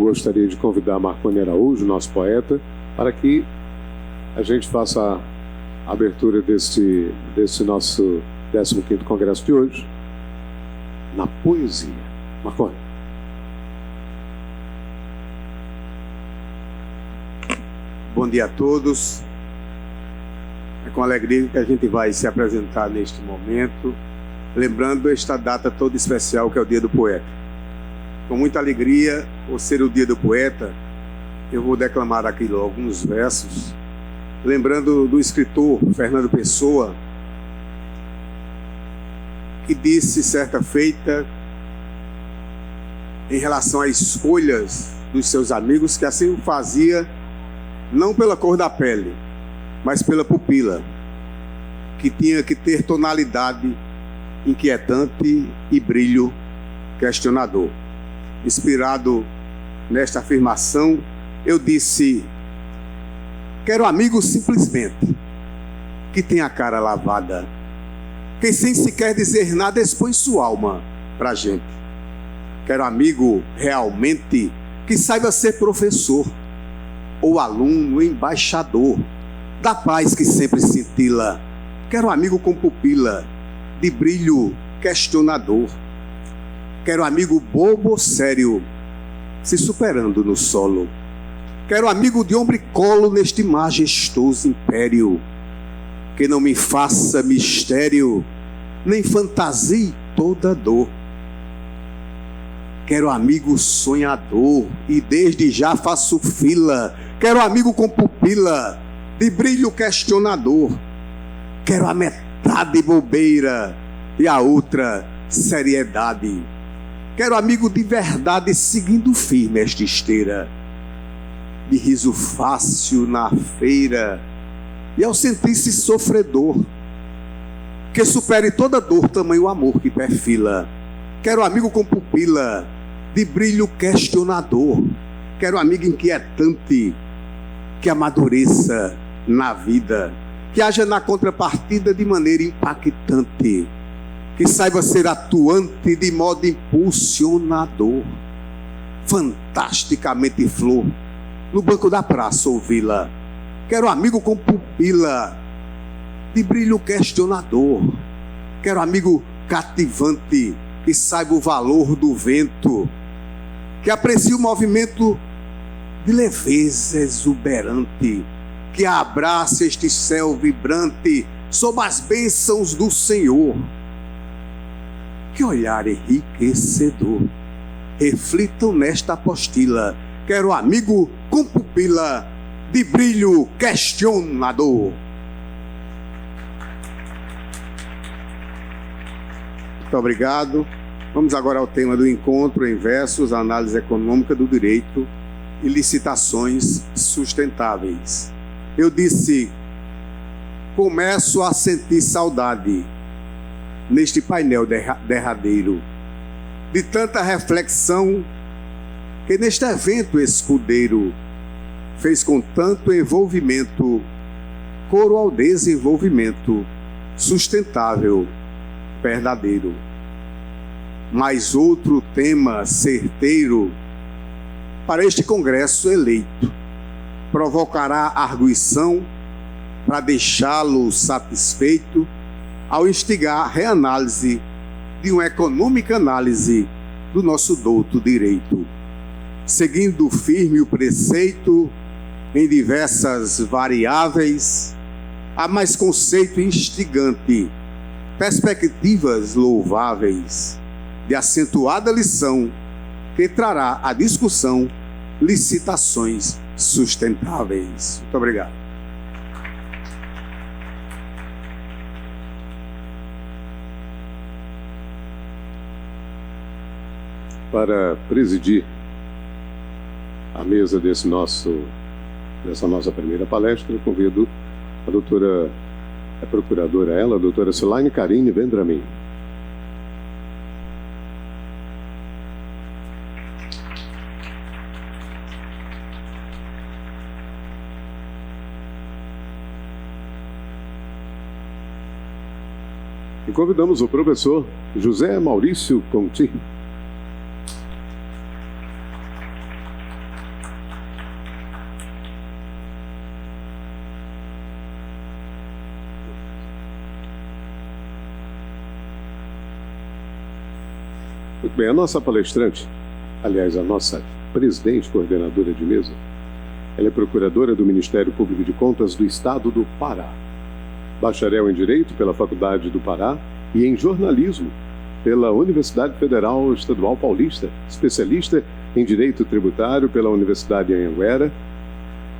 gostaria de convidar Marconi Araújo, nosso poeta, para que a gente faça a abertura desse nosso 15º Congresso de hoje, na poesia. Marconi. Bom dia a todos. É com alegria que a gente vai se apresentar neste momento, lembrando esta data toda especial que é o Dia do Poeta. Com muita alegria, por ser o Dia do Poeta, eu vou declamar aqui alguns versos, lembrando do escritor Fernando Pessoa, que disse certa feita, em relação às escolhas dos seus amigos, que assim o fazia não pela cor da pele, mas pela pupila, que tinha que ter tonalidade inquietante e brilho questionador. Inspirado nesta afirmação, eu disse: quero amigo simplesmente que tenha a cara lavada, que sem sequer dizer nada expõe sua alma pra gente. Quero amigo realmente que saiba ser professor ou aluno, embaixador da paz que sempre cintila. Quero amigo com pupila de brilho questionador. Quero amigo bobo ou sério, se superando no solo. Quero amigo de ombro e colo neste majestoso império, que não me faça mistério, nem fantasie toda dor. Quero amigo sonhador e desde já faço fila. Quero amigo com pupila de brilho questionador. Quero a metade bobeira e a outra seriedade. Quero amigo de verdade seguindo firme esta esteira, de riso fácil na feira e ao sentir-se sofredor, que supere toda dor, tamanho amor que perfila. Quero amigo com pupila de brilho questionador. Quero amigo inquietante que amadureça na vida, que haja na contrapartida de maneira impactante, que saiba ser atuante de modo impulsionador, fantasticamente flor no banco da praça ou vila. Quero amigo com pupila de brilho questionador. Quero amigo cativante que saiba o valor do vento, que aprecie o movimento de leveza exuberante, que abrace este céu vibrante sob as bênçãos do Senhor. Que olhar enriquecedor reflitam nesta apostila. Quero amigo com pupila de brilho questionador. Muito obrigado. Vamos agora ao tema do encontro em versos, a análise econômica do direito e licitações sustentáveis. Eu disse: começo a sentir saudade neste painel derradeiro de tanta reflexão que neste evento escudeiro fez com tanto envolvimento coro ao desenvolvimento sustentável verdadeiro. Mas outro tema certeiro para este congresso eleito provocará arguição para deixá-lo satisfeito ao instigar a reanálise de uma econômica análise do nosso douto direito, seguindo firme o preceito em diversas variáveis, há mais conceito instigante, perspectivas louváveis de acentuada lição que trará à discussão licitações sustentáveis. Muito obrigado. Para presidir a mesa dessa nossa primeira palestra, eu convido a doutora, a procuradora, a doutora Silaine Carine Vendramin. E convidamos o professor José Maurício Conti. Muito bem, a nossa palestrante, aliás, a nossa presidente coordenadora de mesa, ela é procuradora do Ministério Público de Contas do Estado do Pará, bacharel em Direito pela Faculdade do Pará e em Jornalismo pela Universidade Federal Estadual Paulista, especialista em Direito Tributário pela Universidade Anhanguera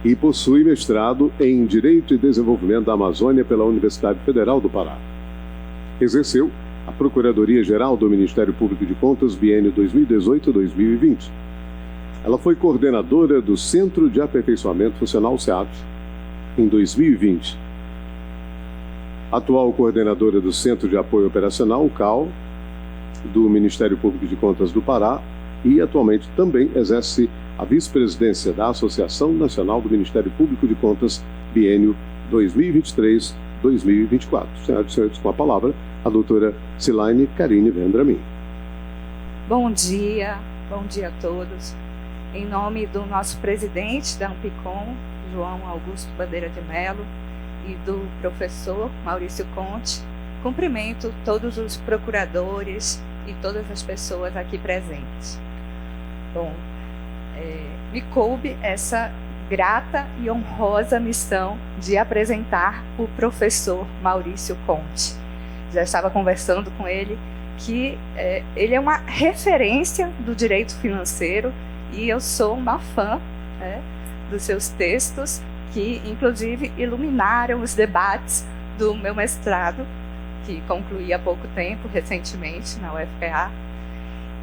e possui mestrado em Direito e Desenvolvimento da Amazônia pela Universidade Federal do Pará. Exerceu a Procuradoria-Geral do Ministério Público de Contas biênio 2018-2020. Ela foi coordenadora do Centro de Aperfeiçoamento Funcional SEAP em 2020. Atual coordenadora do Centro de Apoio Operacional, o CAO, do Ministério Público de Contas do Pará e atualmente também exerce a vice-presidência da Associação Nacional do Ministério Público de Contas biênio 2023-2024. Senhoras e senhores, com a palavra, a doutora Silaine Karine Vendramin. Bom dia a todos. Em nome do nosso presidente da Ampicom, João Augusto Bandeira de Mello, e do professor Maurício Conte, cumprimento todos os procuradores e todas as pessoas aqui presentes. Bom, me coube essa grata e honrosa missão de apresentar o professor Maurício Conte. Já estava conversando com ele que ele é uma referência do direito financeiro e eu sou uma fã, dos seus textos, que inclusive iluminaram os debates do meu mestrado, que concluí há pouco tempo, recentemente, na UFPA.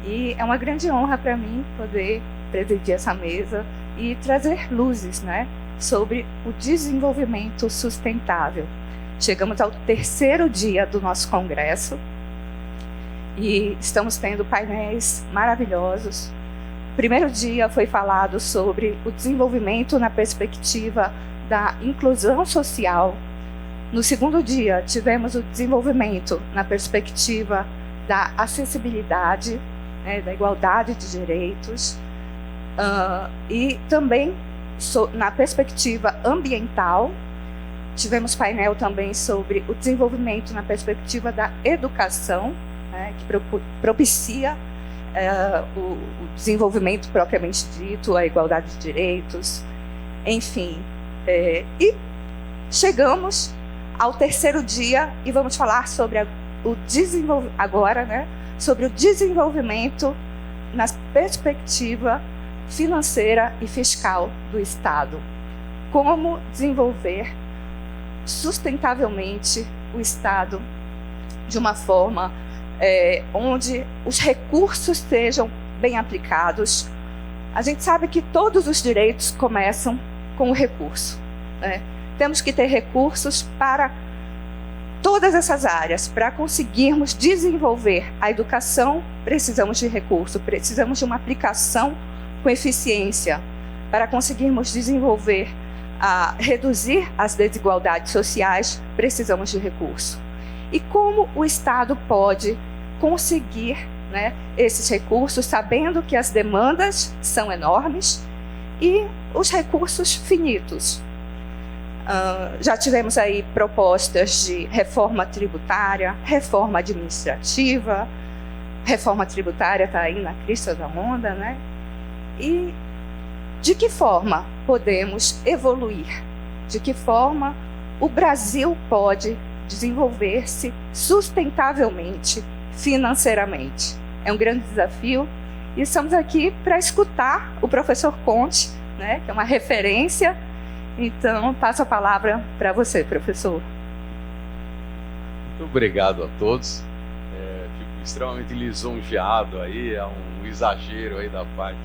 E é uma grande honra para mim poder presidir essa mesa e trazer luzes, sobre o desenvolvimento sustentável. Chegamos ao 3º dia do nosso congresso e estamos tendo painéis maravilhosos. O primeiro dia foi falado sobre o desenvolvimento na perspectiva da inclusão social. No segundo dia, tivemos o desenvolvimento na perspectiva da acessibilidade, da igualdade de direitos, e também na perspectiva ambiental. Tivemos painel também sobre o desenvolvimento na perspectiva da educação, que propicia o desenvolvimento propriamente dito, a igualdade de direitos, enfim. E chegamos ao 3º dia e vamos falar sobre sobre o desenvolvimento na perspectiva financeira e fiscal do Estado. Como desenvolver sustentavelmente o Estado de uma forma onde os recursos sejam bem aplicados. A gente sabe que todos os direitos começam com o recurso. Temos que ter recursos para todas essas áreas. Para conseguirmos desenvolver a educação, precisamos de recurso, precisamos de uma aplicação com eficiência. Para conseguirmos reduzir as desigualdades sociais, precisamos de recurso. E como o Estado pode conseguir esses recursos, sabendo que as demandas são enormes e os recursos finitos? Já tivemos aí propostas de reforma tributária, reforma administrativa. Reforma tributária está aí na crista da onda, E de que forma podemos evoluir? De que forma o Brasil pode desenvolver-se sustentavelmente, financeiramente? É um grande desafio e estamos aqui para escutar o professor Conte, que é uma referência. Então, passo a palavra para você, professor. Muito obrigado a todos. Fico extremamente lisonjeado aí, é um exagero aí da parte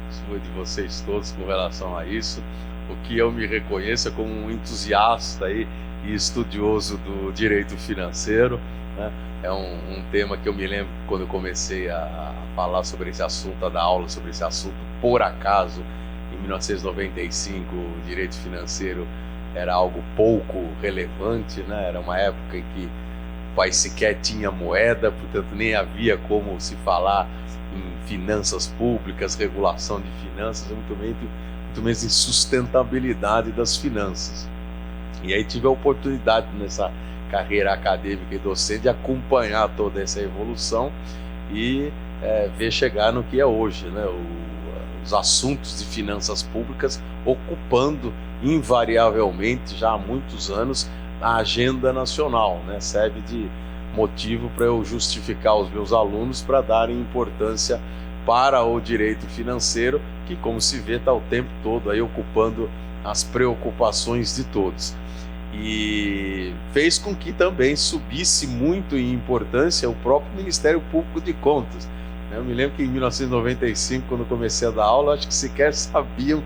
sua, de vocês todos com relação a isso. O que eu me reconheço como um entusiasta aí e estudioso do direito financeiro, É um tema que eu me lembro quando eu comecei a falar sobre esse assunto, a dar aula sobre esse assunto, por acaso, em 1995, o direito financeiro era algo pouco relevante, Era uma época em que o país sequer tinha moeda, portanto nem havia como se falar em finanças públicas, regulação de finanças, muito menos em sustentabilidade das finanças. E aí tive a oportunidade nessa carreira acadêmica e docente de acompanhar toda essa evolução e ver chegar no que é hoje, né? Os assuntos de finanças públicas ocupando invariavelmente, já há muitos anos, a agenda nacional, né? Serve de motivo para eu justificar os meus alunos para darem importância para o direito financeiro, que, como se vê, está o tempo todo aí ocupando as preocupações de todos. E fez com que também subisse muito em importância o próprio Ministério Público de Contas. Eu me lembro que em 1995, quando comecei a dar aula, acho que sequer sabiam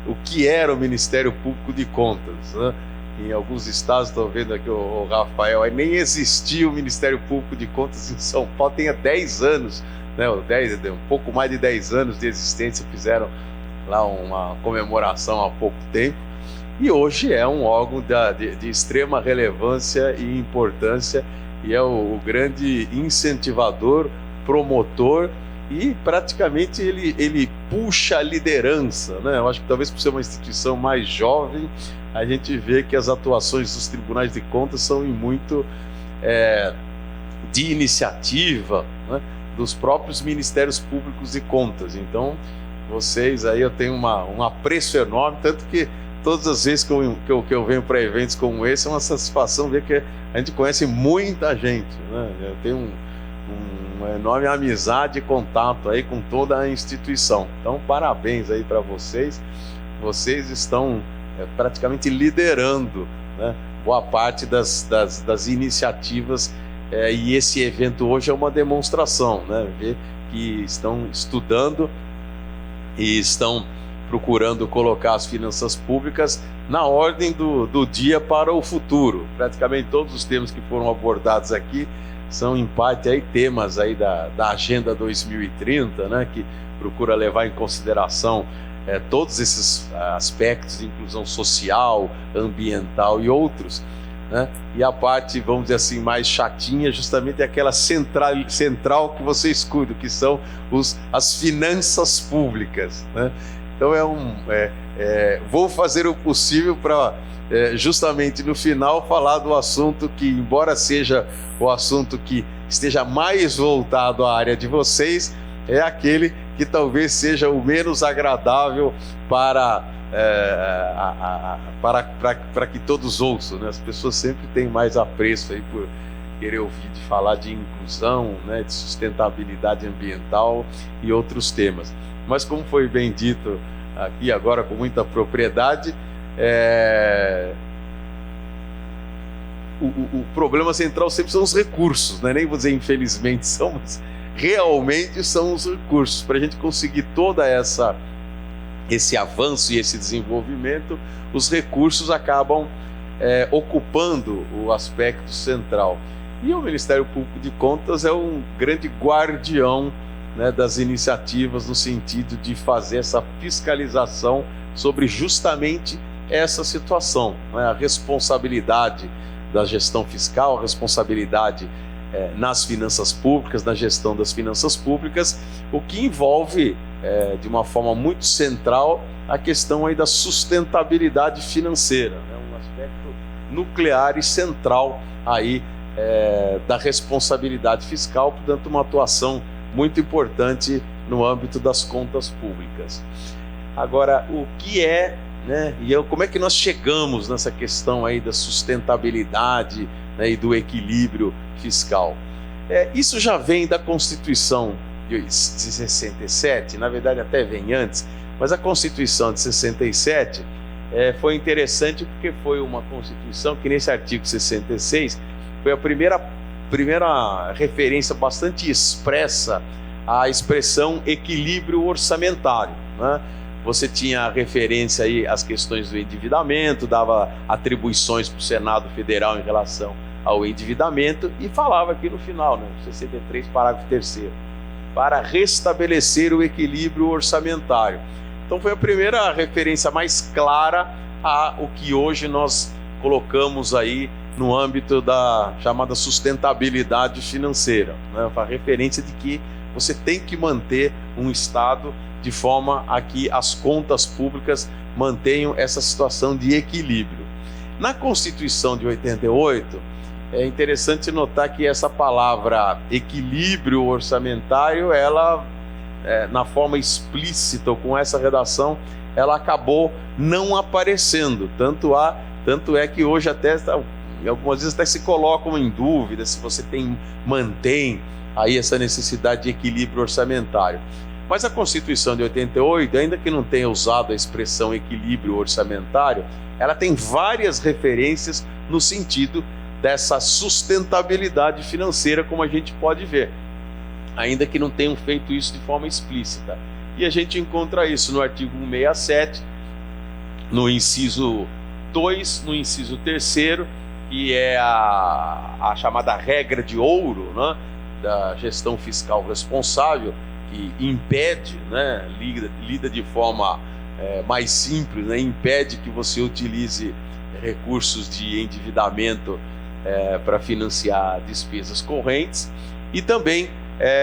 o que era o Ministério Público de Contas, né? Em alguns estados, estou vendo aqui o Rafael, aí nem existia o Ministério Público de Contas em São Paulo, tem 10 anos, né? Um pouco mais de 10 anos de existência, fizeram lá uma comemoração há pouco tempo, e hoje é um órgão de extrema relevância e importância, e é o grande incentivador, promotor, e praticamente ele puxa a liderança, né? Eu acho que talvez por ser uma instituição mais jovem, a gente vê que as atuações dos tribunais de contas são em muito de iniciativa, né, dos próprios ministérios públicos de contas. Então, vocês aí, eu tenho um apreço enorme, tanto que todas as vezes que eu venho para eventos como esse, é uma satisfação ver que a gente conhece muita gente, né? Eu tenho uma enorme amizade e contato aí com toda a instituição. Então, parabéns aí para vocês. Vocês estão praticamente liderando, né, boa parte das iniciativas, e esse evento hoje é uma demonstração, né? Ver que estão estudando e estão procurando colocar as finanças públicas na ordem do dia para o futuro. Praticamente todos os temas que foram abordados aqui são, em parte, aí, temas aí da Agenda 2030, né, que procura levar em consideração todos esses aspectos de inclusão social, ambiental e outros, né? E a parte, vamos dizer assim, mais chatinha, justamente é aquela central que vocês cuidam, que são as finanças públicas, né? Então vou fazer o possível para justamente no final falar do assunto que, embora seja o assunto que esteja mais voltado à área de vocês, é aquele que talvez seja o menos agradável para que todos ouçam, né? As pessoas sempre têm mais apreço aí por querer ouvir de falar de inclusão, né, de sustentabilidade ambiental e outros temas. Mas, como foi bem dito aqui agora com muita propriedade, o problema central sempre são os recursos, né? Nem vou dizer infelizmente são, mas realmente são os recursos. Para a gente conseguir toda esse avanço e esse desenvolvimento, os recursos acabam ocupando o aspecto central. E o Ministério Público de Contas é um grande guardião, né, das iniciativas no sentido de fazer essa fiscalização sobre justamente essa situação, né? A responsabilidade da gestão fiscal, a responsabilidade nas finanças públicas, na gestão das finanças públicas, o que envolve de uma forma muito central a questão aí da sustentabilidade financeira, né? Um aspecto nuclear e central aí da responsabilidade fiscal, portanto uma atuação muito importante no âmbito das contas públicas. Agora, o que né, como é que nós chegamos nessa questão aí da sustentabilidade, né, e do equilíbrio fiscal? Isso já vem da Constituição de 67, na verdade até vem antes, mas a Constituição de 67 foi interessante porque foi uma Constituição que, nesse artigo 66, foi a primeira referência bastante expressa à expressão equilíbrio orçamentário, né? Você tinha a referência aí às questões do endividamento, dava atribuições para o Senado Federal em relação ao endividamento e falava aqui no final, né, 63, parágrafo 3º, para restabelecer o equilíbrio orçamentário. Então foi a primeira referência mais clara ao que hoje nós colocamos aí no âmbito da chamada sustentabilidade financeira, né? A referência de que você tem que manter um Estado de forma a que as contas públicas mantenham essa situação de equilíbrio. Na Constituição de 88, é interessante notar que essa palavra equilíbrio orçamentário, ela, na forma explícita ou com essa redação, ela acabou não aparecendo. Tanto é que hoje até algumas vezes até se colocam em dúvida se você mantém aí essa necessidade de equilíbrio orçamentário. Mas a Constituição de 88, ainda que não tenha usado a expressão equilíbrio orçamentário, ela tem várias referências no sentido dessa sustentabilidade financeira, como a gente pode ver, ainda que não tenham feito isso de forma explícita. E a gente encontra isso no artigo 167, no inciso 2, no inciso 3º, que é a chamada regra de ouro, né, da gestão fiscal responsável, que impede, né, lida de forma mais simples, né, impede que você utilize recursos de endividamento para financiar despesas correntes, e também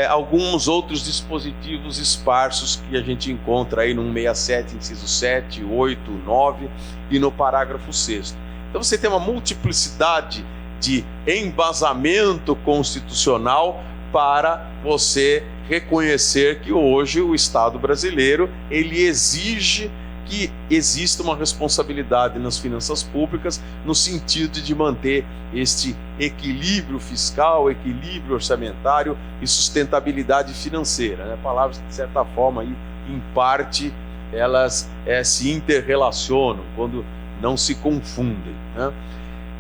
alguns outros dispositivos esparsos que a gente encontra aí no 167, inciso 7, 8, 9 e no parágrafo 6º. Então você tem uma multiplicidade de embasamento constitucional para você reconhecer que hoje o Estado brasileiro ele exige que exista uma responsabilidade nas finanças públicas no sentido de manter este equilíbrio fiscal, equilíbrio orçamentário e sustentabilidade financeira, né? Palavras que, de certa forma, aí, em parte, elas se interrelacionam, quando não se confundem, né?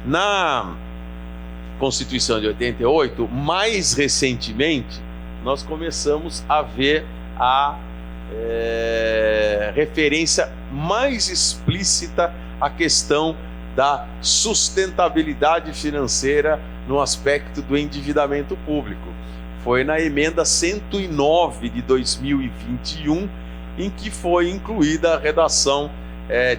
Na Constituição de 88, mais recentemente, nós começamos a ver a referência mais explícita à questão da sustentabilidade financeira no aspecto do endividamento público. Foi na emenda 109 de 2021, em que foi incluída a redação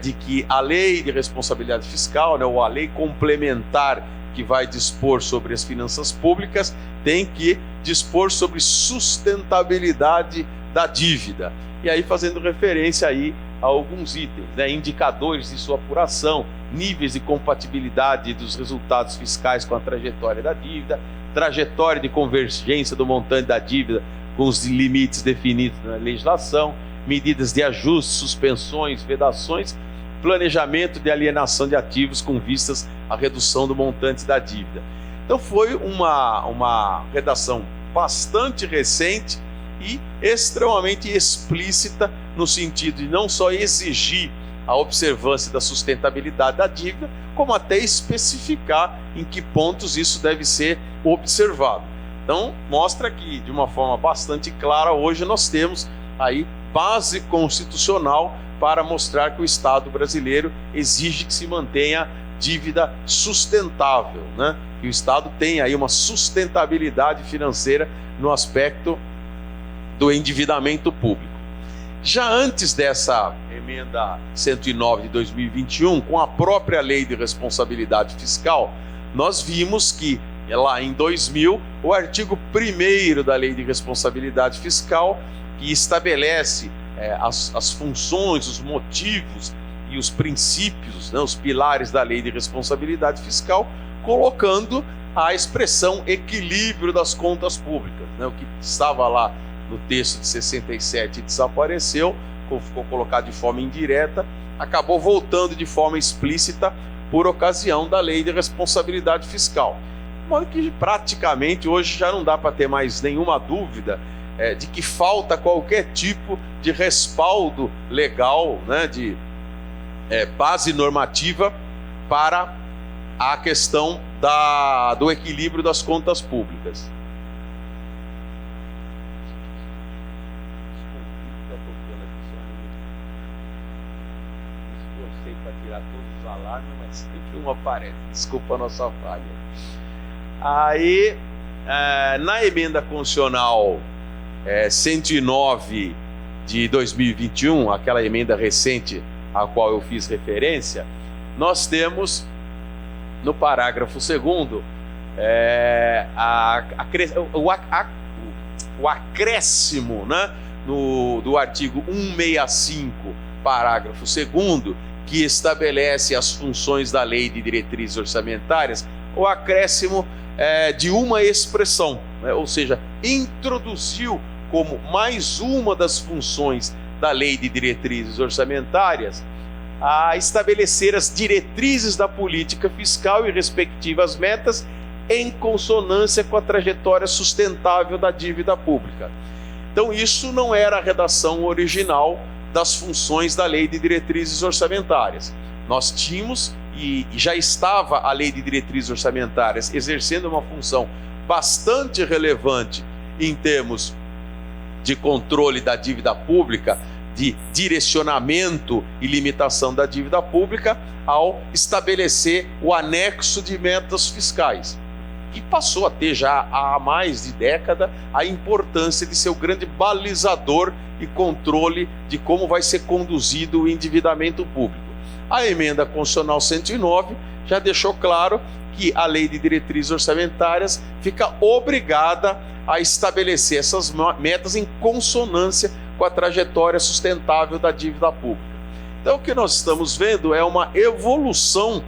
de que a lei de responsabilidade fiscal, né, ou a lei complementar que vai dispor sobre as finanças públicas, tem que dispor sobre sustentabilidade da dívida. E aí fazendo referência aí a alguns itens, né, indicadores de sua apuração, níveis de compatibilidade dos resultados fiscais com a trajetória da dívida, trajetória de convergência do montante da dívida com os limites definidos na legislação, medidas de ajuste, suspensões, vedações, planejamento de alienação de ativos com vistas à redução do montante da dívida. Então foi uma redação bastante recente e extremamente explícita no sentido de não só exigir a observância da sustentabilidade da dívida, como até especificar em que pontos isso deve ser observado. Então mostra que, de uma forma bastante clara, hoje nós temos aí base constitucional para mostrar que o Estado brasileiro exige que se mantenha dívida sustentável, né? Que o Estado tenha aí uma sustentabilidade financeira no aspecto do endividamento público. Já antes dessa emenda 109 de 2021, com a própria lei de responsabilidade fiscal, nós vimos que lá em 2000, o artigo 1º da lei de responsabilidade fiscal, que estabelece as funções, os motivos e os princípios, né, os pilares da lei de responsabilidade fiscal, colocando a expressão equilíbrio das contas públicas, né, o que estava lá no texto de 67 desapareceu, ficou colocado de forma indireta, acabou voltando de forma explícita por ocasião da lei de responsabilidade fiscal. De modo que praticamente hoje já não dá para ter mais nenhuma dúvida de que falta qualquer tipo de respaldo legal, né, de base normativa para a questão do equilíbrio das contas públicas. Esforcei para tirar todos os alarmes, mas sempre um aparece. Desculpa a nossa falha. Aí, na emenda constitucional 109 de 2021, aquela emenda recente a qual eu fiz referência, nós temos no parágrafo 2º o acréscimo, né, do artigo 165, parágrafo 2º, que estabelece as funções da lei de diretrizes orçamentárias, o acréscimo de uma expressão, né? Ou seja, introduziu como mais uma das funções da Lei de Diretrizes Orçamentárias a estabelecer as diretrizes da política fiscal e respectivas metas em consonância com a trajetória sustentável da dívida pública. Então, isso não era a redação original das funções da Lei de Diretrizes Orçamentárias. Nós tínhamos, e já estava a Lei de Diretrizes Orçamentárias exercendo uma função bastante relevante em termos de controle da dívida pública, de direcionamento e limitação da dívida pública, ao estabelecer o anexo de metas fiscais, que passou a ter já há mais de década a importância de ser o grande balizador e controle de como vai ser conduzido o endividamento público. A emenda constitucional 109 já deixou claro que a Lei de Diretrizes Orçamentárias fica obrigada a estabelecer essas metas em consonância com a trajetória sustentável da dívida pública. Então, o que nós estamos vendo é uma evolução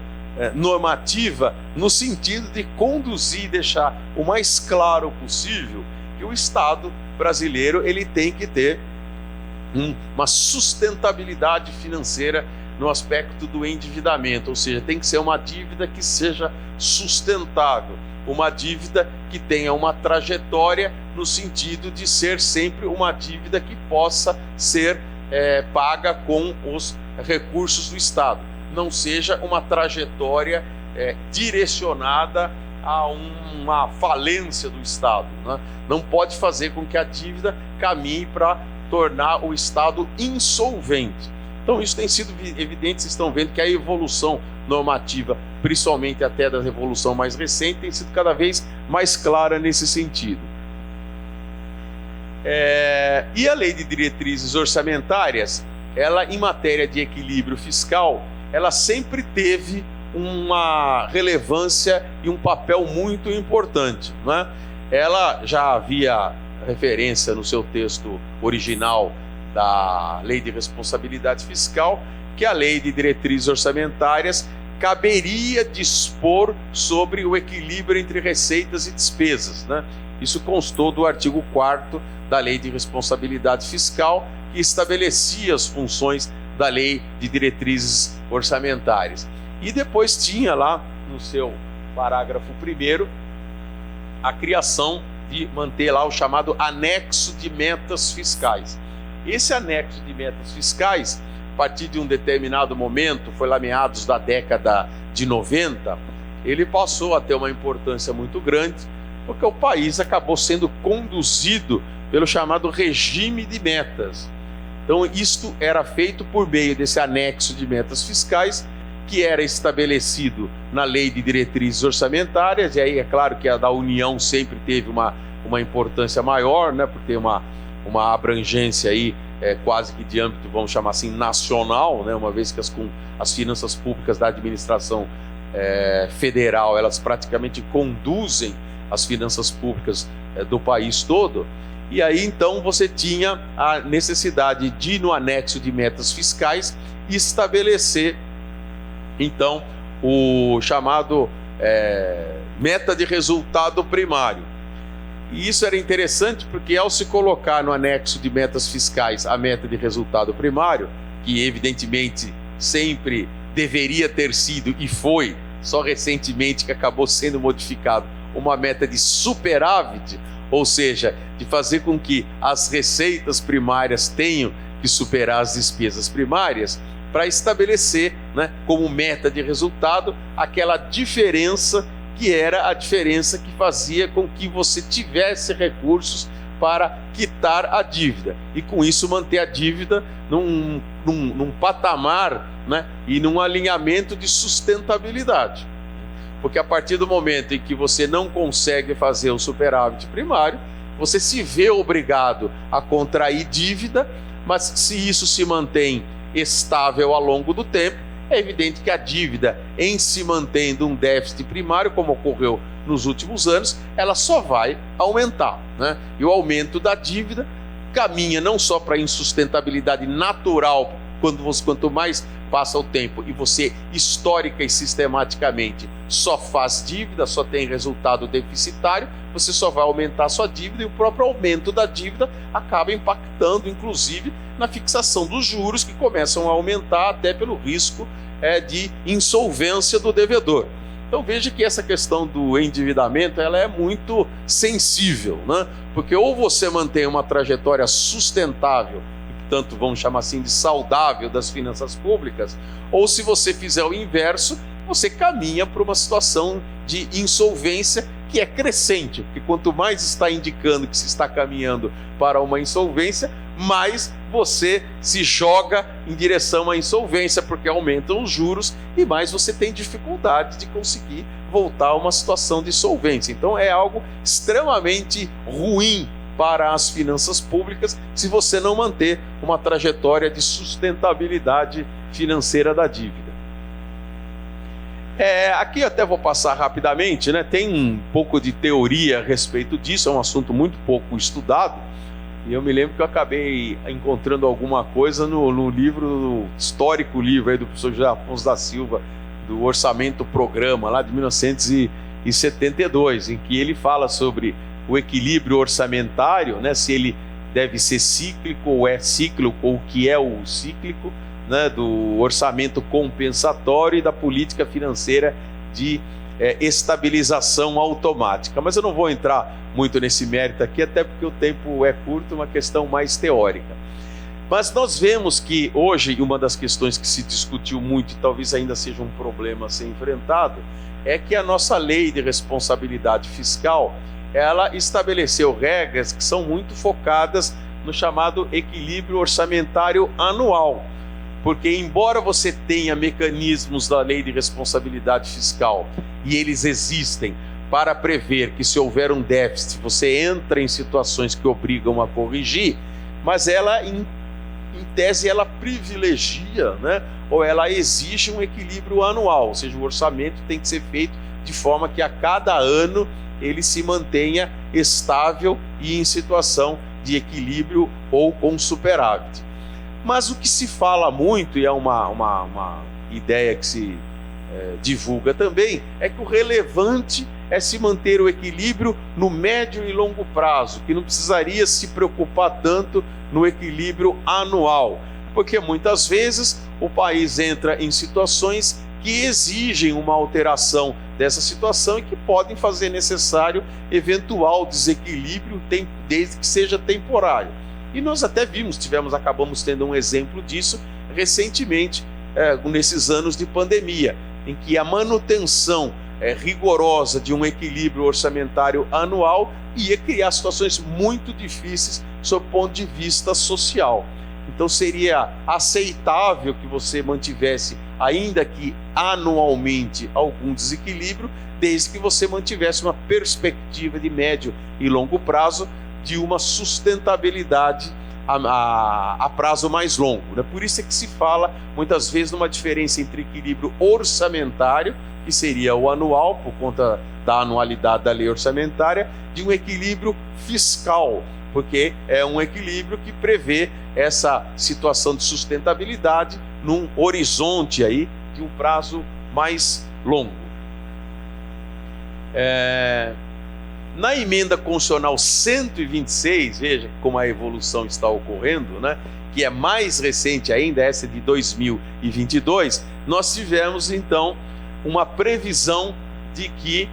normativa no sentido de conduzir e deixar o mais claro possível que o Estado brasileiro ele tem que ter uma sustentabilidade financeira no aspecto do endividamento, ou seja, tem que ser uma dívida que seja sustentável, uma dívida que tenha uma trajetória no sentido de ser sempre uma dívida que possa ser paga com os recursos do Estado, não seja uma trajetória direcionada a uma falência do Estado, né? Não pode fazer com que a dívida caminhe para tornar o Estado insolvente. Então isso tem sido evidente, vocês estão vendo que a evolução normativa, principalmente até da revolução mais recente, tem sido cada vez mais clara nesse sentido. E a Lei de Diretrizes Orçamentárias, ela em matéria de equilíbrio fiscal, ela sempre teve uma relevância e um papel muito importante, né? Ela já havia referência no seu texto original da Lei de Responsabilidade Fiscal, que a Lei de Diretrizes Orçamentárias caberia dispor sobre o equilíbrio entre receitas e despesas, né? Isso constou do artigo 4º da Lei de Responsabilidade Fiscal, que estabelecia as funções da Lei de Diretrizes Orçamentárias. E depois tinha lá, no seu parágrafo 1º, a criação de manter lá o chamado anexo de metas fiscais. Esse anexo de metas fiscais, a partir de um determinado momento, foi lá meados da década de 90, ele passou a ter uma importância muito grande, porque o país acabou sendo conduzido pelo chamado regime de metas. Então, isto era feito por meio desse anexo de metas fiscais, que era estabelecido na Lei de Diretrizes Orçamentárias, e aí é claro que a da União sempre teve uma importância maior, né, por ter uma abrangência aí, quase que de âmbito, vamos chamar assim, nacional, né, uma vez que as finanças públicas da administração federal, elas praticamente conduzem as finanças públicas do país todo. E aí então você tinha a necessidade de, no anexo de metas fiscais, estabelecer então o chamado meta de resultado primário. E isso era interessante porque, ao se colocar no anexo de metas fiscais a meta de resultado primário, que evidentemente sempre deveria ter sido e foi, só recentemente que acabou sendo modificado, uma meta de superávit, ou seja, de fazer com que as receitas primárias tenham que superar as despesas primárias, para estabelecer, né, como meta de resultado aquela diferença que era a diferença que fazia com que você tivesse recursos para quitar a dívida e com isso manter a dívida num patamar, né, e num alinhamento de sustentabilidade. Porque a partir do momento em que você não consegue fazer o superávit primário, você se vê obrigado a contrair dívida, mas se isso se mantém estável ao longo do tempo, é evidente que a dívida, em se mantendo um déficit primário, como ocorreu nos últimos anos, ela só vai aumentar, né? E o aumento da dívida caminha não só para a insustentabilidade natural, quanto mais passa o tempo e você, histórica e sistematicamente, só faz dívida, só tem resultado deficitário, você só vai aumentar a sua dívida, e o próprio aumento da dívida acaba impactando, inclusive, na fixação dos juros, que começam a aumentar até pelo risco de insolvência do devedor. Então veja que essa questão do endividamento, ela é muito sensível, né? Porque ou você mantém uma trajetória sustentável, portanto, vamos chamar assim de saudável das finanças públicas, ou se você fizer o inverso, você caminha para uma situação de insolvência que é crescente, porque quanto mais está indicando que se está caminhando para uma insolvência, mais você se joga em direção à insolvência, porque aumentam os juros e mais você tem dificuldade de conseguir voltar a uma situação de solvência. Então é algo extremamente ruim para as finanças públicas se você não manter uma trajetória de sustentabilidade financeira da dívida. Aqui até vou passar rapidamente, né? Tem um pouco de teoria a respeito disso, é um assunto muito pouco estudado, e eu me lembro que eu acabei encontrando alguma coisa no livro, no histórico livro aí do professor José Afonso da Silva, do Orçamento Programa, lá de 1972, em que ele fala sobre o equilíbrio orçamentário, né? Se ele deve ser cíclico ou é cíclico, ou o que é o cíclico, né, do orçamento compensatório e da política financeira de estabilização automática. Mas eu não vou entrar muito nesse mérito aqui, até porque o tempo é curto, uma questão mais teórica. Mas nós vemos que hoje, uma das questões que se discutiu muito, e talvez ainda seja um problema a ser enfrentado, é que a nossa lei de responsabilidade fiscal, ela estabeleceu regras que são muito focadas no chamado equilíbrio orçamentário anual. Porque embora você tenha mecanismos da lei de responsabilidade fiscal, e eles existem para prever que se houver um déficit, você entra em situações que obrigam a corrigir, mas ela, em tese, ela privilegia, né, ou ela exige um equilíbrio anual, ou seja, o orçamento tem que ser feito de forma que a cada ano ele se mantenha estável e em situação de equilíbrio ou com superávit. Mas o que se fala muito, e é uma ideia que se divulga também, é que o relevante é se manter o equilíbrio no médio e longo prazo, que não precisaria se preocupar tanto no equilíbrio anual, porque muitas vezes o país entra em situações que exigem uma alteração dessa situação e que podem fazer necessário eventual desequilíbrio, desde que seja temporário. E nós até acabamos tendo um exemplo disso recentemente, nesses anos de pandemia, em que a manutenção rigorosa de um equilíbrio orçamentário anual ia criar situações muito difíceis sob o ponto de vista social. Então seria aceitável que você mantivesse, ainda que anualmente, algum desequilíbrio, desde que você mantivesse uma perspectiva de médio e longo prazo de uma sustentabilidade a prazo mais longo, né? Por isso é que se fala muitas vezes numa diferença entre equilíbrio orçamentário, que seria o anual, por conta da anualidade da lei orçamentária, de um equilíbrio fiscal, porque é um equilíbrio que prevê essa situação de sustentabilidade num horizonte aí de um prazo mais longo. Na emenda constitucional 126, veja como a evolução está ocorrendo, né? Que é mais recente ainda, essa de 2022, nós tivemos então uma previsão de que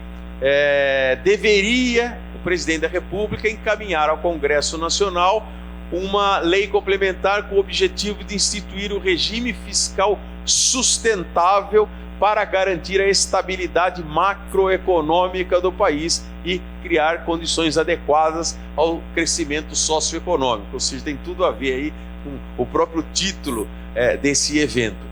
deveria o presidente da República encaminhar ao Congresso Nacional uma lei complementar com o objetivo de instituir o regime fiscal sustentável para garantir a estabilidade macroeconômica do país e criar condições adequadas ao crescimento socioeconômico. Ou seja, tem tudo a ver aí com o próprio título desse evento.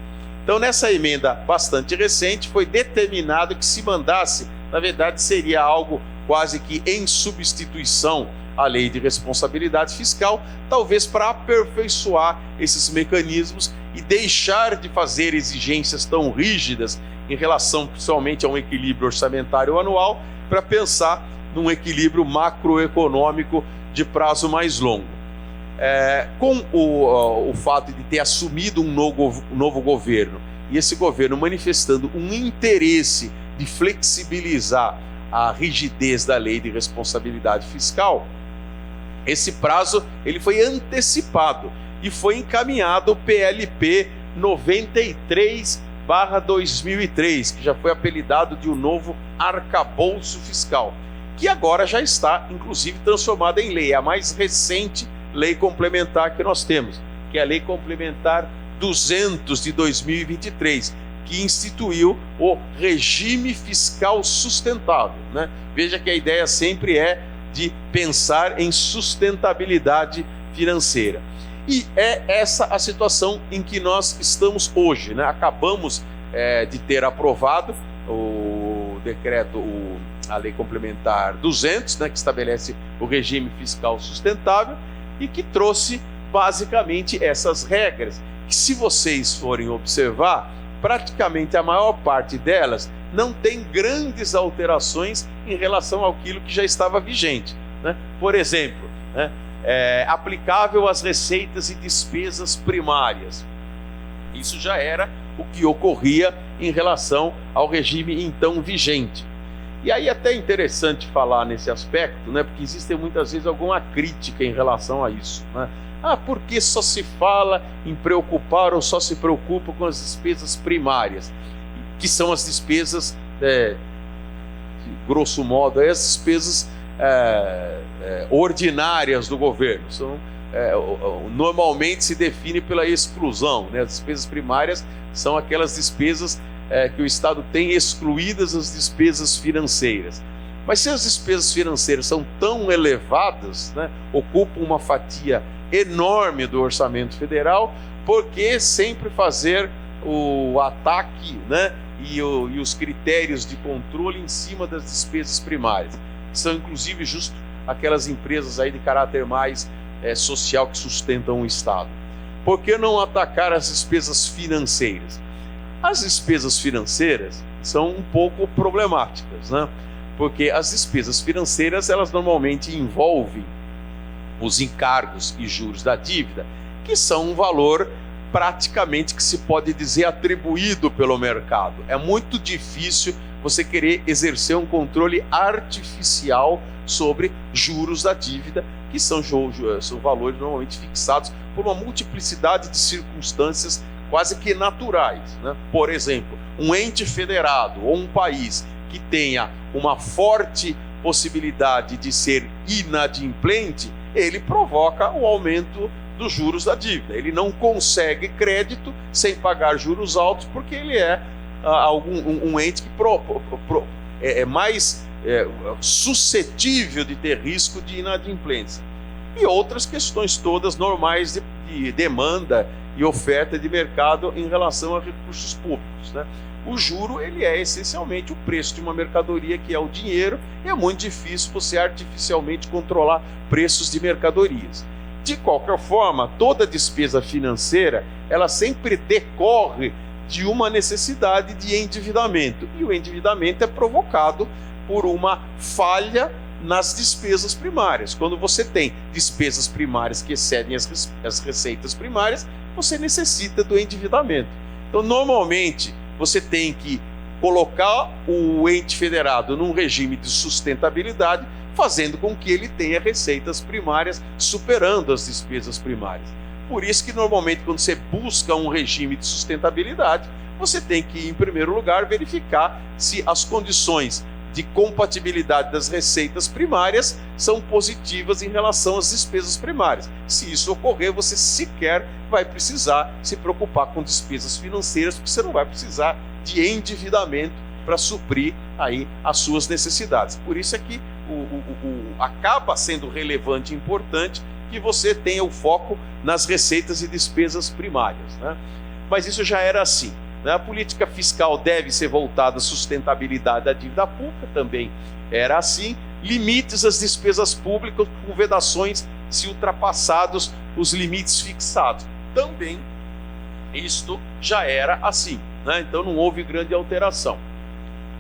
Então, nessa emenda bastante recente, foi determinado que se mandasse, na verdade, seria algo quase que em substituição à lei de responsabilidade fiscal, talvez para aperfeiçoar esses mecanismos e deixar de fazer exigências tão rígidas em relação principalmente a um equilíbrio orçamentário anual, para pensar num equilíbrio macroeconômico de prazo mais longo. Com o fato de ter assumido um novo governo, e esse governo manifestando um interesse de flexibilizar a rigidez da lei de responsabilidade fiscal, esse prazo ele foi antecipado e foi encaminhado o PLP 93/2003, que já foi apelidado de o novo arcabouço fiscal, que agora já está, inclusive, transformada em lei. É a mais recente lei complementar que nós temos, que é a Lei Complementar 200 de 2023, que instituiu o regime fiscal sustentável, né? Veja que a ideia sempre é de pensar em sustentabilidade financeira. E é essa a situação em que nós estamos hoje, né? Acabamos de ter aprovado o decreto, a Lei Complementar 200, né, que estabelece o regime fiscal sustentável e que trouxe basicamente essas regras, que, se vocês forem observar, praticamente a maior parte delas não tem grandes alterações em relação àquilo que já estava vigente, né? Por exemplo, né, aplicável às receitas e despesas primárias. Isso já era o que ocorria em relação ao regime então vigente. E aí até é interessante falar nesse aspecto, né, porque existe muitas vezes alguma crítica em relação a isso, né? Por que só se fala em preocupar ou só se preocupa com as despesas primárias, que são as despesas, de grosso modo, as despesas ordinárias do governo. Normalmente se define pela exclusão, né? As despesas primárias são aquelas despesas que o Estado tem, excluídas as despesas financeiras. Mas se as despesas financeiras são tão elevadas, né, ocupam uma fatia enorme do orçamento federal, por que sempre fazer o ataque, né, e os critérios de controle em cima das despesas primárias, que são inclusive justo aquelas empresas aí de caráter mais social que sustentam o Estado? Por que não atacar as despesas financeiras? As despesas financeiras são um pouco problemáticas, né? Porque as despesas financeiras, elas normalmente envolvem os encargos e juros da dívida, que são um valor praticamente que se pode dizer atribuído pelo mercado. É muito difícil você querer exercer um controle artificial sobre juros da dívida, que são valores normalmente fixados por uma multiplicidade de circunstâncias quase que naturais, né? Por exemplo, um ente federado ou um país que tenha uma forte possibilidade de ser inadimplente, ele provoca o aumento dos juros da dívida. Ele não consegue crédito sem pagar juros altos, porque ele é um ente que é mais suscetível de ter risco de inadimplência. E outras questões todas normais de demanda e oferta de mercado em relação a recursos públicos, né? O juro, ele é essencialmente o preço de uma mercadoria, que é o dinheiro, e é muito difícil você artificialmente controlar preços de mercadorias. De qualquer forma, toda despesa financeira, ela sempre decorre de uma necessidade de endividamento, e o endividamento é provocado por uma falha nas despesas primárias. Quando você tem despesas primárias que excedem as receitas primárias, você necessita do endividamento. Então, normalmente, você tem que colocar o ente federado num regime de sustentabilidade, fazendo com que ele tenha receitas primárias superando as despesas primárias. Por isso que, normalmente, quando você busca um regime de sustentabilidade, você tem que, em primeiro lugar, verificar se as condições de compatibilidade das receitas primárias são positivas em relação às despesas primárias. Se isso ocorrer, você sequer vai precisar se preocupar com despesas financeiras, porque você não vai precisar de endividamento para suprir aí as suas necessidades. Por isso é que acaba sendo relevante e importante que você tenha o foco nas receitas e despesas primárias, né? Mas isso já era assim. A política fiscal deve ser voltada à sustentabilidade da dívida pública, também era assim. Limites às despesas públicas com vedações se ultrapassados os limites fixados. Também isto já era assim, né? Então não houve grande alteração.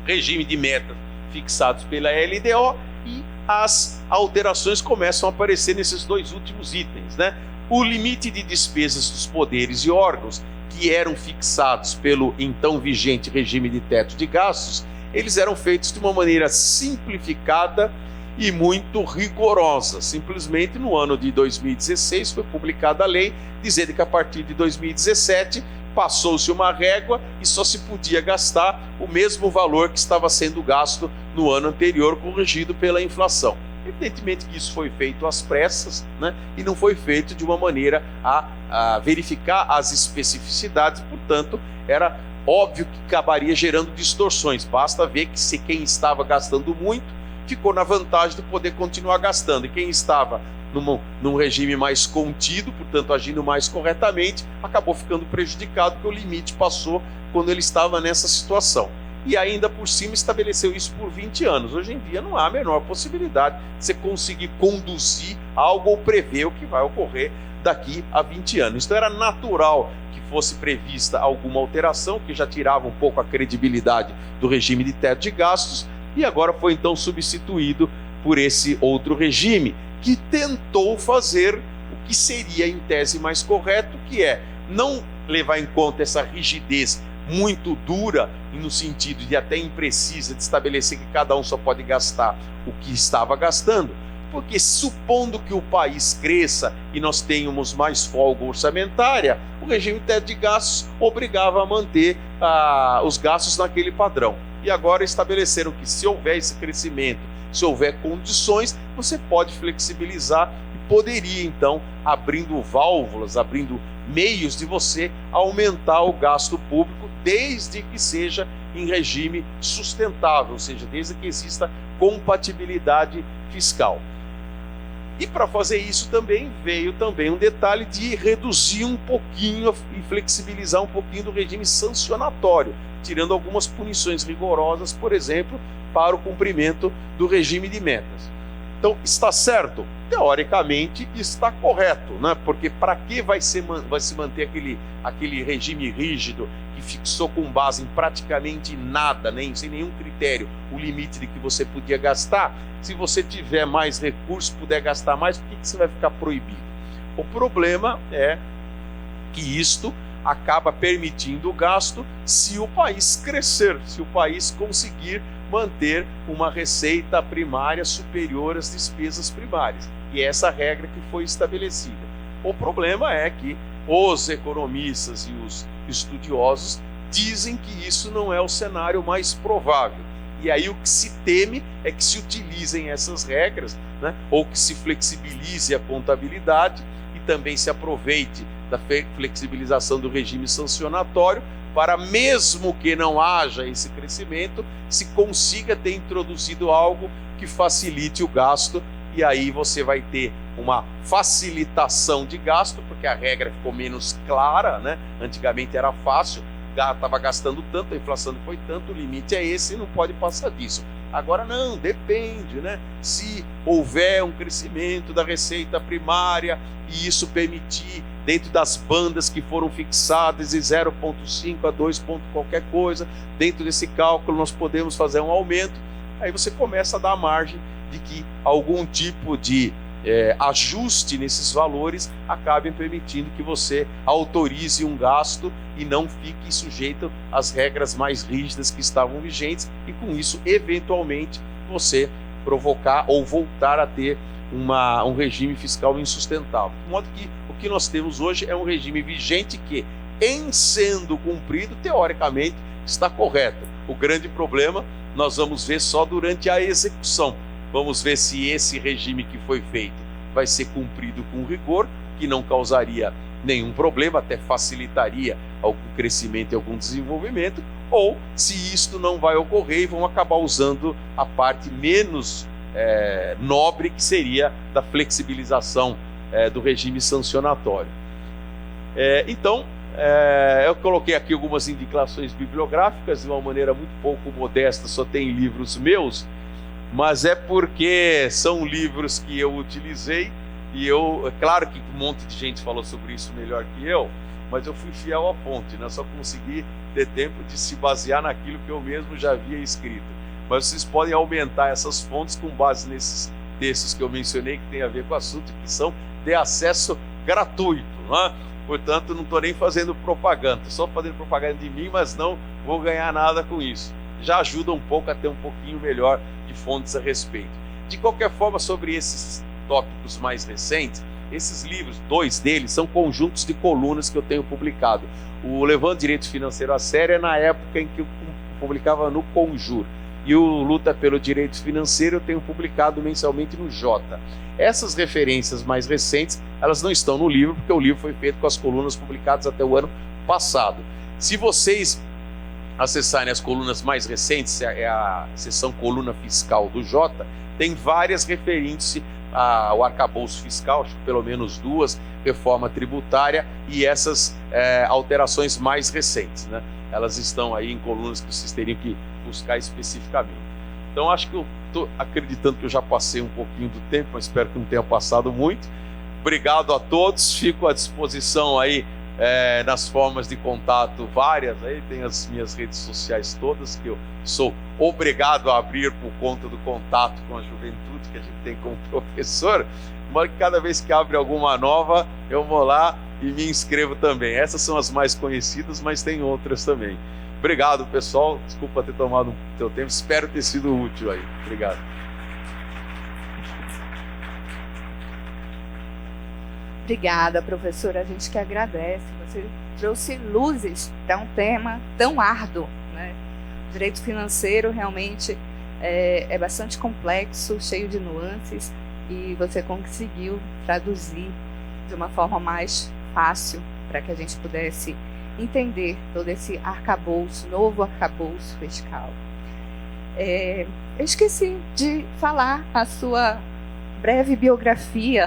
Regime de metas fixados pela LDO e as alterações começam a aparecer nesses dois últimos itens, né? O limite de despesas dos poderes e órgãos, que eram fixados pelo então vigente regime de teto de gastos, eles eram feitos de uma maneira simplificada e muito rigorosa. Simplesmente no ano de 2016 foi publicada a lei dizendo que a partir de 2017 passou-se uma régua e só se podia gastar o mesmo valor que estava sendo gasto no ano anterior, corrigido pela inflação. Evidentemente que isso foi feito às pressas, né? E não foi feito de uma maneira a verificar as especificidades, portanto, era óbvio que acabaria gerando distorções. Basta ver que se quem estava gastando muito ficou na vantagem de poder continuar gastando, e quem estava num regime mais contido, portanto agindo mais corretamente, acabou ficando prejudicado, porque o limite passou quando ele estava nessa situação. E ainda por cima estabeleceu isso por 20 anos. Hoje em dia não há a menor possibilidade de você conseguir conduzir algo ou prever o que vai ocorrer daqui a 20 anos. Então era natural que fosse prevista alguma alteração, que já tirava um pouco a credibilidade do regime de teto de gastos, e agora foi então substituído por esse outro regime, que tentou fazer o que seria em tese mais correto, que é não levar em conta essa rigidez muito dura, no sentido de até imprecisa, de estabelecer que cada um só pode gastar o que estava gastando, porque supondo que o país cresça e nós tenhamos mais folga orçamentária, o regime de teto de gastos obrigava a manter os gastos naquele padrão. E agora estabeleceram que se houver esse crescimento, se houver condições, você pode flexibilizar e poderia então, abrindo válvulas, abrindo meios de você aumentar o gasto público, desde que seja em regime sustentável, ou seja, desde que exista compatibilidade fiscal. E para fazer isso também veio também um detalhe de reduzir um pouquinho e flexibilizar um pouquinho do regime sancionatório, tirando algumas punições rigorosas, por exemplo, para o cumprimento do regime de metas. Então, está certo? Teoricamente está correto, né? Porque para que vai se manter aquele regime rígido que fixou com base em praticamente nada, sem nenhum critério, o limite de que você podia gastar? Se você tiver mais recursos, puder gastar mais, por que você vai ficar proibido? O problema é que isto acaba permitindo o gasto se o país crescer, se o país conseguir manter uma receita primária superior às despesas primárias. E essa regra que foi estabelecida. O problema é que os economistas e os estudiosos dizem que isso não é o cenário mais provável. E aí o que se teme é que se utilizem essas regras, né, ou que se flexibilize a contabilidade e também se aproveite da flexibilização do regime sancionatório para, mesmo que não haja esse crescimento, se consiga ter introduzido algo que facilite o gasto, e aí você vai ter uma facilitação de gasto, porque a regra ficou menos clara, né? Antigamente era fácil, estava gastando tanto, a inflação foi tanto, o limite é esse e não pode passar disso. Agora não, depende, né? Se houver um crescimento da receita primária e isso permitir, dentro das bandas que foram fixadas de 0,5 a 2 ponto qualquer coisa, dentro desse cálculo nós podemos fazer um aumento, aí você começa a dar margem de que algum tipo de ajuste nesses valores acabem permitindo que você autorize um gasto e não fique sujeito às regras mais rígidas que estavam vigentes, e com isso, eventualmente, você provocar ou voltar a ter um regime fiscal insustentável. De modo que o que nós temos hoje é um regime vigente que, em sendo cumprido, teoricamente, está correto. O grande problema nós vamos ver só durante a execução. Vamos ver se esse regime que foi feito vai ser cumprido com rigor, que não causaria nenhum problema, até facilitaria algum crescimento e algum desenvolvimento, ou se isto não vai ocorrer e vão acabar usando a parte menos nobre, que seria da flexibilização do regime sancionatório. Então, eu coloquei aqui algumas indicações bibliográficas de uma maneira muito pouco modesta, só tem livros meus, mas é porque são livros que eu utilizei e é claro que um monte de gente falou sobre isso melhor que eu, mas eu fui fiel à fonte, né? Só consegui ter tempo de se basear naquilo que eu mesmo já havia escrito. mas vocês podem aumentar essas fontes com base nesses textos que eu mencionei, que tem a ver com o assunto, que são de acesso gratuito, não é? Portanto, não estou nem fazendo propaganda, só fazendo propaganda de mim, mas não vou ganhar nada com isso. Já ajuda um pouco a ter um pouquinho melhor de fontes a respeito. De qualquer forma, sobre esses tópicos mais recentes, esses livros, 2 deles, são conjuntos de colunas que eu tenho publicado. O Levando Direito Financeiro a Sério é na época em que eu publicava no Conjur. E o Luta pelo Direito Financeiro eu tenho publicado mensalmente no Jota. Essas referências mais recentes, elas não estão no livro, porque o livro foi feito com as colunas publicadas até o ano passado. Se vocês acessarem as colunas mais recentes, é a seção coluna fiscal do Jota, tem várias referentes ao arcabouço fiscal, acho que pelo menos 2, reforma tributária e essas alterações mais recentes, né? Elas estão aí em colunas que vocês teriam que buscar especificamente. Então acho que eu estou acreditando que eu já passei um pouquinho do tempo, mas espero que não tenha passado muito. Obrigado a todos, fico à disposição aí nas formas de contato várias, aí tem as minhas redes sociais todas, que eu sou obrigado a abrir por conta do contato com a juventude que a gente tem como professor, mas cada vez que abre alguma nova, eu vou lá e me inscrevo também. Essas são as mais conhecidas, mas tem outras também. Obrigado, pessoal. Desculpa ter tomado o seu tempo. Espero ter sido útil aí. Obrigado. Obrigada, professora. A gente que agradece. Você trouxe luzes para um tema tão árduo, né? O direito financeiro realmente é bastante complexo, cheio de nuances, e você conseguiu traduzir de uma forma mais fácil para que a gente pudesse entender todo esse arcabouço, novo arcabouço fiscal. Eu esqueci de falar a sua breve biografia.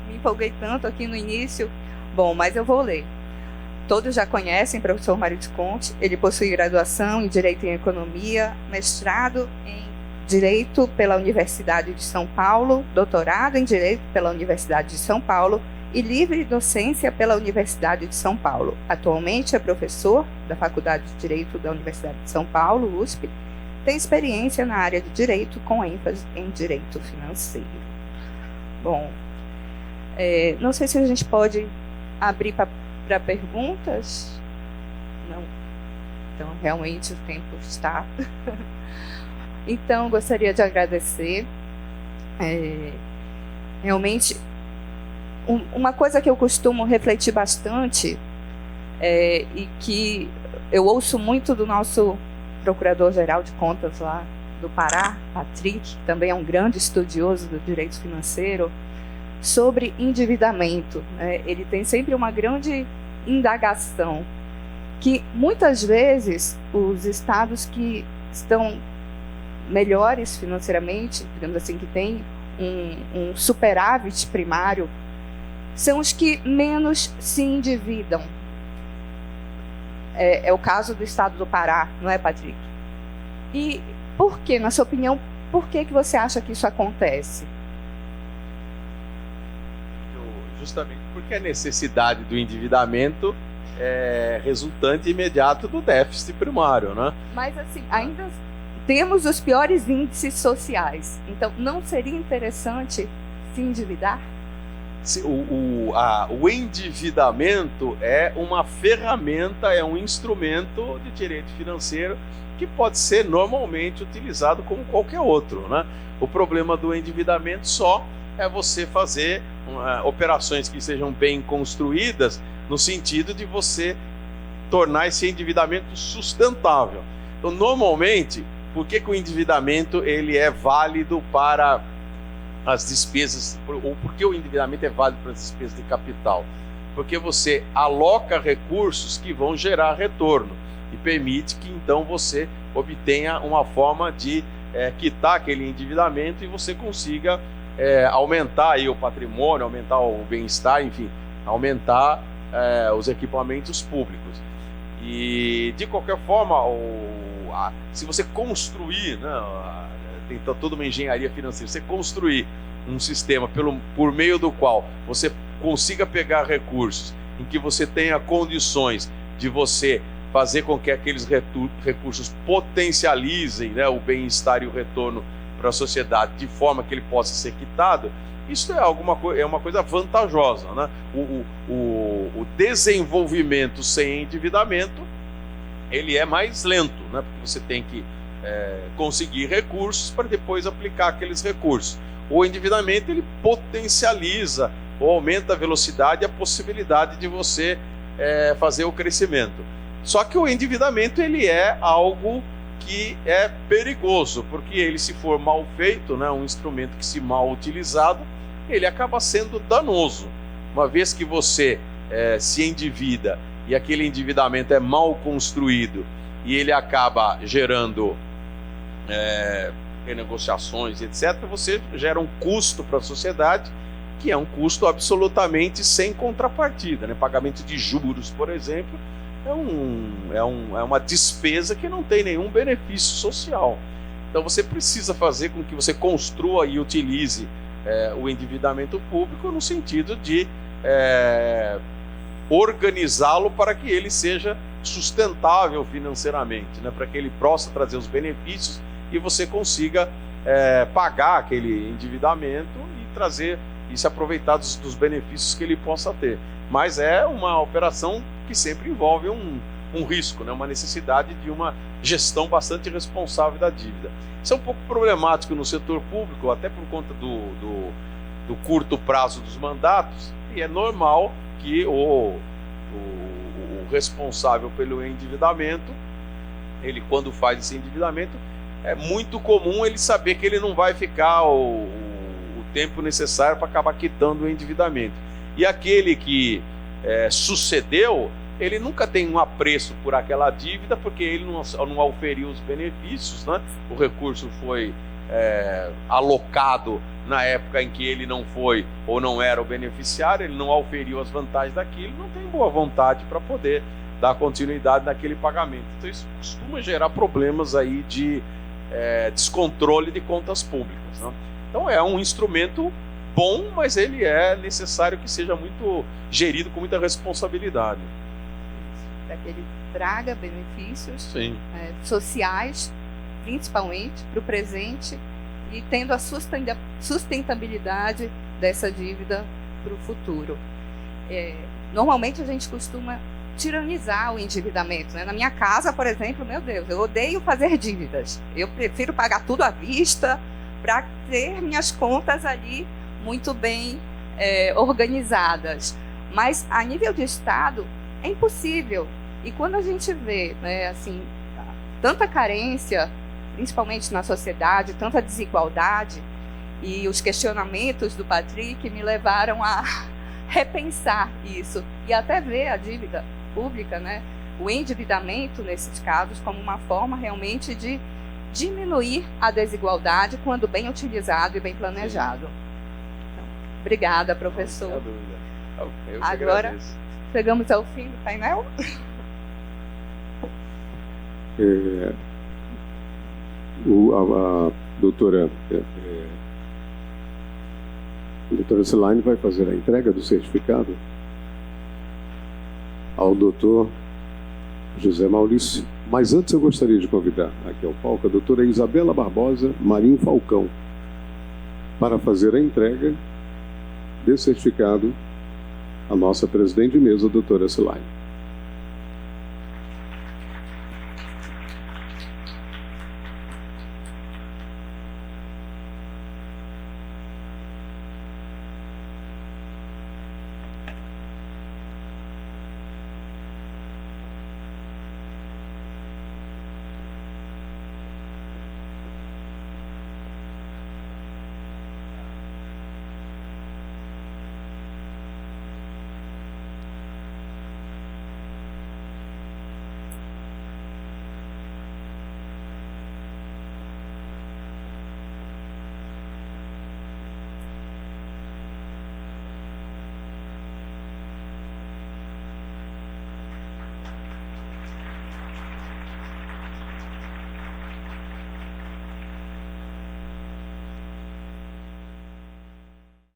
Me empolguei tanto aqui no início. Bom, mas eu vou ler. Todos já conhecem o professor Mário Visconti. Ele possui graduação em Direito e Economia, mestrado em Direito pela Universidade de São Paulo, doutorado em Direito pela Universidade de São Paulo e livre docência pela Universidade de São Paulo. Atualmente é professor da Faculdade de Direito da Universidade de São Paulo, USP. Tem experiência na área de Direito com ênfase em Direito Financeiro. Bom, não sei se a gente pode abrir para perguntas. Não. Então, realmente, o tempo está. Então, gostaria de agradecer. Realmente, uma coisa que eu costumo refletir bastante e que eu ouço muito do nosso Procurador-Geral de Contas lá do Pará, Patrick, que também é um grande estudioso do direito financeiro, sobre endividamento. Ele tem sempre uma grande indagação, que muitas vezes os estados que estão melhores financeiramente, digamos assim, que têm um superávit primário, são os que menos se endividam. É o caso do estado do Pará, não é, Patrick? E por que, na sua opinião, por que você acha que isso acontece? Justamente porque a necessidade do endividamento é resultante imediato do déficit primário, né? Mas assim, ainda temos os piores índices sociais. Então, não seria interessante se endividar? O endividamento é uma ferramenta, é um instrumento de direito financeiro que pode ser normalmente utilizado como qualquer outro, né? O problema do endividamento só é você fazer operações que sejam bem construídas no sentido de você tornar esse endividamento sustentável. Então, normalmente, por que o endividamento ele é válido para as despesas, ou por que o endividamento é válido para as despesas de capital? Porque você aloca recursos que vão gerar retorno e permite que então você obtenha uma forma de quitar aquele endividamento e você consiga aumentar aí o patrimônio, aumentar o bem-estar, enfim, aumentar os equipamentos públicos. E de qualquer forma, se você construir, né, tem toda uma engenharia financeira, você construir um sistema por meio do qual você consiga pegar recursos em que você tenha condições de você fazer com que aqueles recursos potencializem, né, o bem-estar e o retorno para a sociedade de forma que ele possa ser quitado, isso é uma coisa vantajosa, né? O desenvolvimento sem endividamento, ele é mais lento, né? Porque você tem que conseguir recursos para depois aplicar aqueles recursos. O endividamento, ele potencializa ou aumenta a velocidade e a possibilidade de você fazer o crescimento. Só que o endividamento, ele é algo que é perigoso, porque ele, se for mal feito, né, um instrumento que, se mal utilizado, ele acaba sendo danoso. Uma vez que você se endivida e aquele endividamento é mal construído e ele acaba gerando renegociações, etc., você gera um custo para a sociedade, que é um custo absolutamente sem contrapartida, né? Pagamento de juros, por exemplo, é uma despesa que não tem nenhum benefício social. Então você precisa fazer com que você construa e utilize o endividamento público no sentido de organizá-lo para que ele seja sustentável financeiramente, né? Para que ele possa trazer os benefícios e você consiga pagar aquele endividamento e trazer e se aproveitar dos benefícios que ele possa ter. Mas é uma operação que sempre envolve um risco, né? Uma necessidade de uma gestão bastante responsável da dívida. Isso é um pouco problemático no setor público, até por conta do curto prazo dos mandatos, e é normal que o responsável pelo endividamento, ele, quando faz esse endividamento, é muito comum ele saber que ele não vai ficar o tempo necessário para acabar quitando o endividamento. E aquele que sucedeu, ele nunca tem um apreço por aquela dívida, porque ele não auferiu os benefícios, né? O recurso foi alocado na época em que ele não foi ou não era o beneficiário, ele não auferiu as vantagens daquilo, não tem boa vontade para poder dar continuidade naquele pagamento. Então isso costuma gerar problemas aí de descontrole de contas públicas, né? Então é um instrumento bom, mas ele é necessário que seja muito gerido com muita responsabilidade. Para que ele traga benefícios Sim. Sociais, principalmente para o presente, e tendo a sustentabilidade dessa dívida para o futuro. Normalmente a gente costuma tiranizar o endividamento, né? Na minha casa, por exemplo, meu Deus, eu odeio fazer dívidas. Eu prefiro pagar tudo à vista para ter minhas contas ali muito bem organizadas. Mas a nível de Estado é impossível. E quando a gente vê, né, assim, tanta carência, principalmente na sociedade, tanta desigualdade, e os questionamentos do Patrick me levaram a repensar isso e até ver a dívida pública, né, o endividamento nesses casos, como uma forma realmente de diminuir a desigualdade quando bem utilizado e bem planejado. Então, obrigada, professor. Não, sem dúvida. Eu Agora agradeço. chegamos ao fim do painel. A doutora Cilaine vai fazer a entrega do certificado ao doutor José Maurício. Mas antes eu gostaria de convidar aqui ao palco a doutora Isabela Barbosa Marinho Falcão para fazer a entrega desse certificado à nossa presidente de mesa, a doutora Cilaine.